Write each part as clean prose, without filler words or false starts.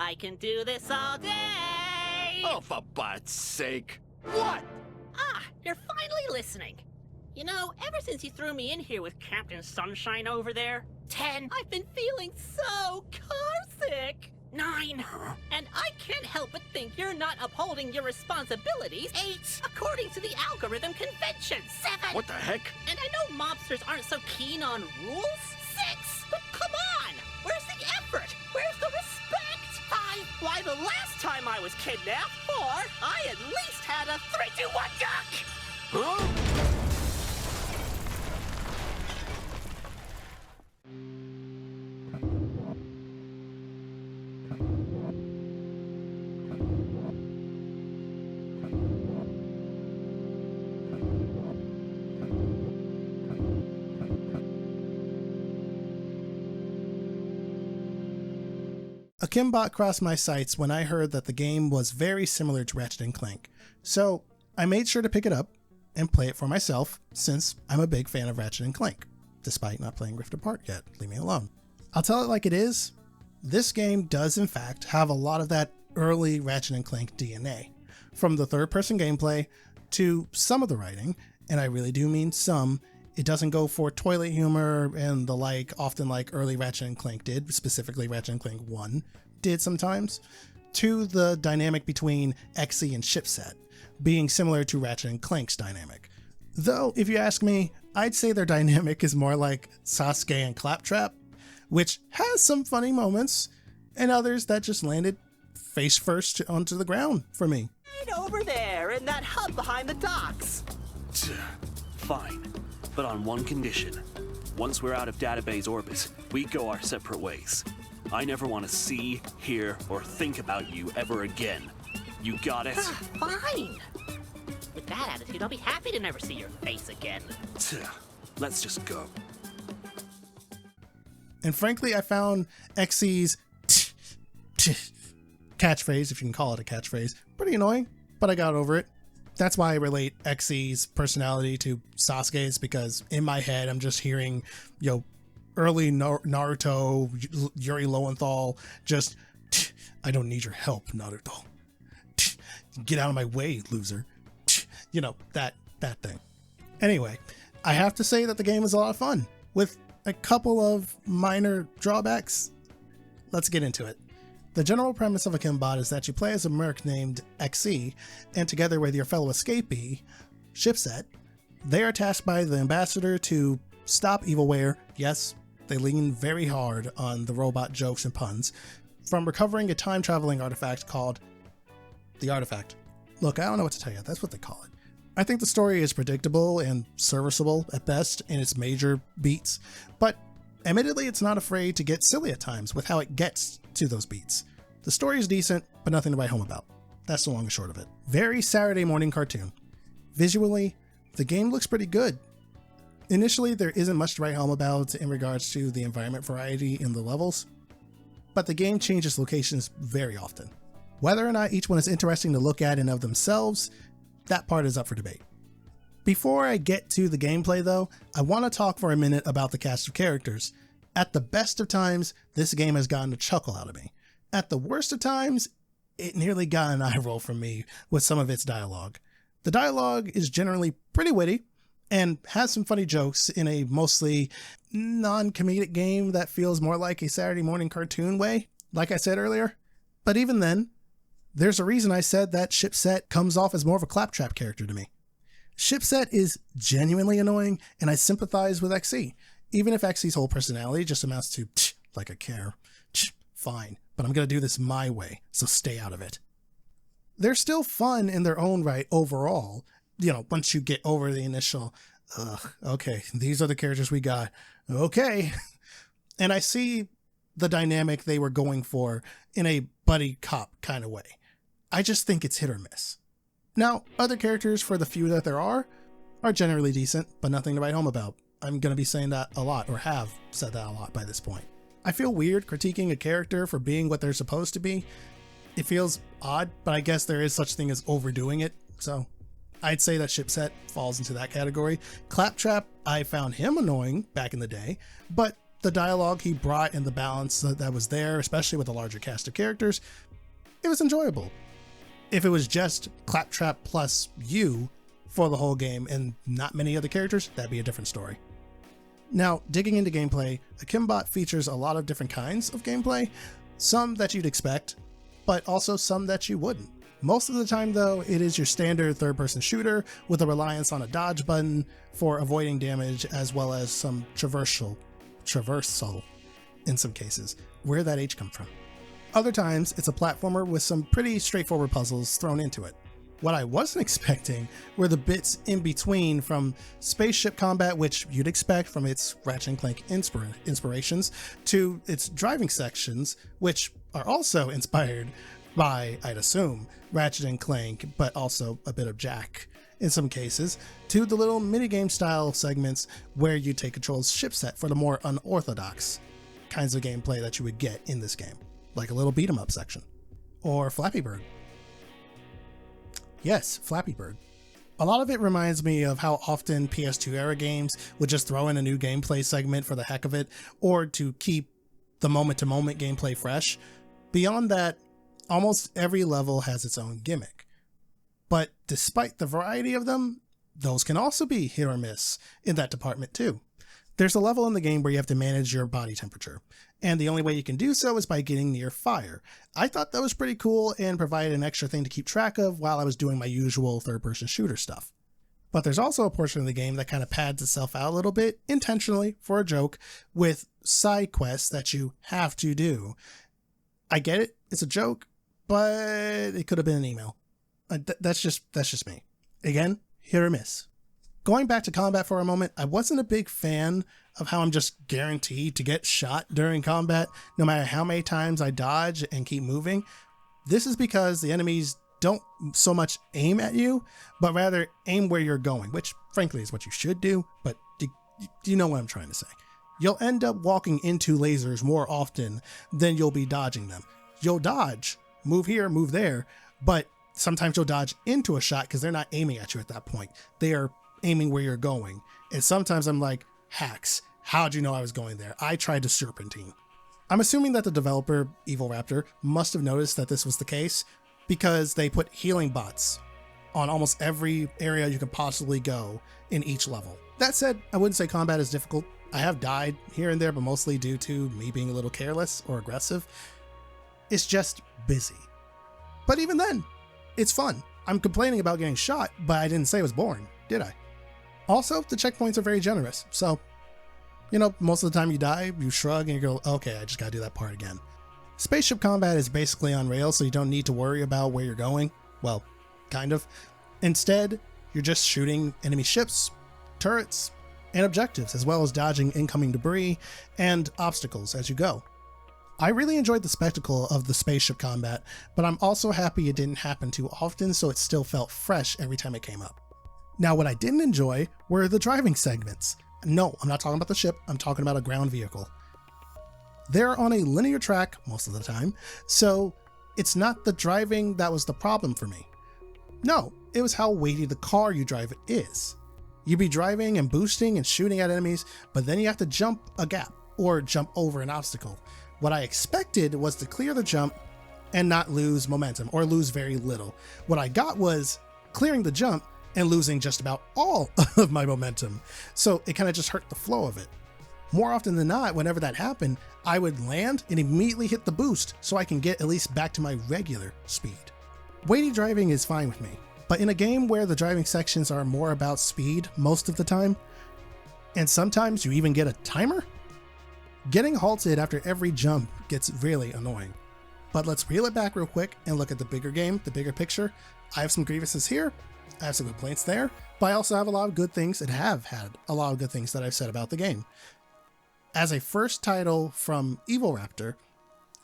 I can do this all day! Oh, for God's sake. What? Ah, you're finally listening. You know, ever since you threw me in here with Captain Sunshine over there, 10, I've been feeling so carsick. 9, and I can't help but think you're not upholding your responsibilities. 8, according to the algorithm convention. 7, What the heck? and I know mobsters aren't so keen on rules. 6, but come on, where's the effort? Where's the respect? 5, why the last time I was kidnapped? 4, I at least had a 3, 2, 1 duck! Huh? Akimbot crossed my sights when I heard that the game was very similar to Ratchet & Clank, so I made sure to pick it up and play it for myself since I'm a big fan of Ratchet & Clank, despite not playing Rift Apart yet. Leave me alone. I'll tell it like it is, this game does in fact have a lot of that early Ratchet & Clank DNA, from the third-person gameplay to some of the writing, and I really do mean some. It doesn't go for toilet humor and the like, often like early Ratchet & Clank did, specifically Ratchet & Clank 1 did sometimes, to the dynamic between XE and Shipset, being similar to Ratchet & Clank's dynamic. Though, if you ask me, I'd say their dynamic is more like Sasuke and Claptrap, which has some funny moments, and others that just landed face first onto the ground for me. Right over there, in that hub behind the docks. Fine, but on one condition. Once we're out of database orbit, we go our separate ways. I never want to see, hear, or think about you ever again. You got it? Fine. With that attitude, I'll be happy to never see your face again. Let's just go. And frankly, I found XE's catchphrase, if you can call it a catchphrase, pretty annoying, but I got over it. That's why I relate XE's personality to Sasuke's, because in my head, I'm just hearing, early Naruto, Yuri Lowenthal, just, I don't need your help, Naruto. Get out of my way, loser. That thing. Anyway, I have to say that the game is a lot of fun, with a couple of minor drawbacks. Let's get into it. The general premise of Akimbot is that you play as a merc named XE, and together with your fellow escapee, Shipset, they are tasked by the ambassador to stop evilware, yes, they lean very hard on the robot jokes and puns, from recovering a time-traveling artifact called the Artifact. Look, I don't know what to tell you, that's what they call it. I think the story is predictable and serviceable at best in its major beats, but admittedly it's not afraid to get silly at times with how it gets to those beats. The story is decent, but nothing to write home about. That's the long and short of it. Very Saturday morning cartoon. Visually, the game looks pretty good. Initially, there isn't much to write home about in regards to the environment variety in the levels, but the game changes locations very often. Whether or not each one is interesting to look at and of themselves, that part is up for debate. Before I get to the gameplay though, I want to talk for a minute about the cast of characters. At the best of times, this game has gotten a chuckle out of me. At the worst of times, it nearly got an eye roll from me with some of its dialogue. The dialogue is generally pretty witty and has some funny jokes in a mostly non-comedic game that feels more like a Saturday morning cartoon way, like I said earlier. But even then, there's a reason I said that Shipset comes off as more of a Claptrap character to me. Shipset is genuinely annoying, and I sympathize with XE, even if XE's whole personality just amounts to like I care. Fine, but I'm going to do this my way, so stay out of it. They're still fun in their own right overall, once you get over the initial, okay, these are the characters we got, okay. And I see the dynamic they were going for in a buddy cop kind of way. I just think it's hit or miss. Now, other characters, for the few that there are generally decent, but nothing to write home about. I'm going to be saying that a lot, or have said that a lot by this point. I feel weird critiquing a character for being what they're supposed to be. It feels odd, but I guess there is such thing as overdoing it, so I'd say that Shipset falls into that category. Claptrap, I found him annoying back in the day, but the dialogue he brought and the balance that was there, especially with a larger cast of characters, it was enjoyable. If it was just Claptrap plus you for the whole game and not many other characters, that'd be a different story. Now, digging into gameplay, Akimbot features a lot of different kinds of gameplay, some that you'd expect, but also some that you wouldn't. Most of the time, though, it is your standard third-person shooter with a reliance on a dodge button for avoiding damage, as well as some traversal in some cases. Where'd that H come from? Other times, it's a platformer with some pretty straightforward puzzles thrown into it. What I wasn't expecting were the bits in between, from spaceship combat, which you'd expect from its Ratchet & Clank inspirations, to its driving sections, which are also inspired by, I'd assume, Ratchet & Clank, but also a bit of Jack in some cases, to the little minigame style segments where you take control of ship set for the more unorthodox kinds of gameplay that you would get in this game, like a little beat 'em up section. Or Flappy Bird. Yes, Flappy Bird. A lot of it reminds me of how often PS2 era games would just throw in a new gameplay segment for the heck of it, or to keep the moment-to-moment gameplay fresh. Beyond that, almost every level has its own gimmick. But despite the variety of them, those can also be hit or miss in that department too. There's a level in the game where you have to manage your body temperature, and the only way you can do so is by getting near fire. I thought that was pretty cool and provided an extra thing to keep track of while I was doing my usual third-person shooter stuff. But there's also a portion of the game that kind of pads itself out a little bit, intentionally, for a joke, with side quests that you have to do. I get it, it's a joke, but it could have been an email. That's just me. Again, hit or miss. Going back to combat for a moment, I wasn't a big fan of how I'm just guaranteed to get shot during combat, no matter how many times I dodge and keep moving. This is because the enemies don't so much aim at you, but rather aim where you're going, which frankly is what you should do, but do you know what I'm trying to say? You'll end up walking into lasers more often than you'll be dodging them. You'll dodge, move here, move there, but sometimes you'll dodge into a shot because they're not aiming at you at that point. They are aiming where you're going. And sometimes I'm like, hacks, how'd you know I was going there? I tried to serpentine. I'm assuming that the developer, Evil Raptor, must have noticed that this was the case because they put healing bots on almost every area you could possibly go in each level. That said, I wouldn't say combat is difficult. I have died here and there, but mostly due to me being a little careless or aggressive. It's just busy. But even then, it's fun. I'm complaining about getting shot, but I didn't say it was boring, did I? Also, the checkpoints are very generous, so, most of the time you die, you shrug and you go, okay, I just gotta do that part again. Spaceship combat is basically on rails, so you don't need to worry about where you're going. Well, kind of. Instead, you're just shooting enemy ships, turrets, and objectives, as well as dodging incoming debris and obstacles as you go. I really enjoyed the spectacle of the spaceship combat, but I'm also happy it didn't happen too often, so it still felt fresh every time it came up. Now, what I didn't enjoy were the driving segments. No, I'm not talking about the ship, I'm talking about a ground vehicle. They're on a linear track most of the time, so it's not the driving that was the problem for me. No, it was how weighty the car you drive is. You'd be driving and boosting and shooting at enemies, but then you have to jump a gap or jump over an obstacle. What I expected was to clear the jump and not lose momentum or lose very little. What I got was clearing the jump and losing just about all of my momentum. So it kind of just hurt the flow of it. More often than not, whenever that happened, I would land and immediately hit the boost so I can get at least back to my regular speed. Weighty driving is fine with me, but in a game where the driving sections are more about speed most of the time, and sometimes you even get a timer, getting halted after every jump gets really annoying. But let's reel it back real quick and look at the bigger game, the bigger picture. I have some grievances here, I have some complaints there, but I also have a lot of good things and have had a lot of good things that I've said about the game. As a first title from Evil Raptor,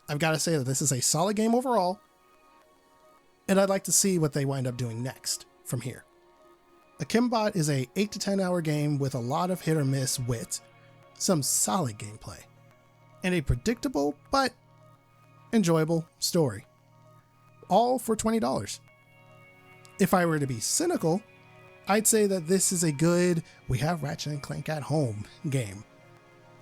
I've got to say that this is a solid game overall, and I'd like to see what they wind up doing next from here. Akimbot is a 8 to 10 hour game with a lot of hit or miss wit, some solid gameplay, and a predictable but enjoyable story. All for $20. If I were to be cynical, I'd say that this is a good, we have Ratchet & Clank at home game.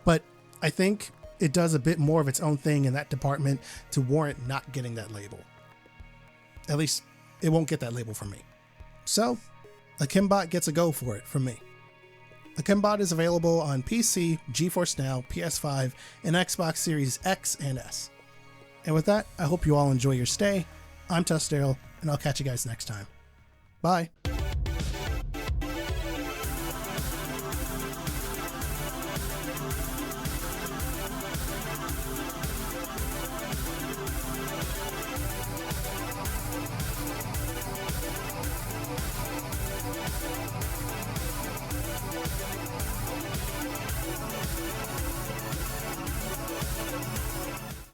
But I think it does a bit more of its own thing in that department to warrant not getting that label. At least, it won't get that label from me. So, Akimbot gets a go for it from me. Akimbot is available on PC, GeForce Now, PS5, and Xbox Series X and S. And with that, I hope you all enjoy your stay. I'm TUSDarryl, and I'll catch you guys next time. Bye!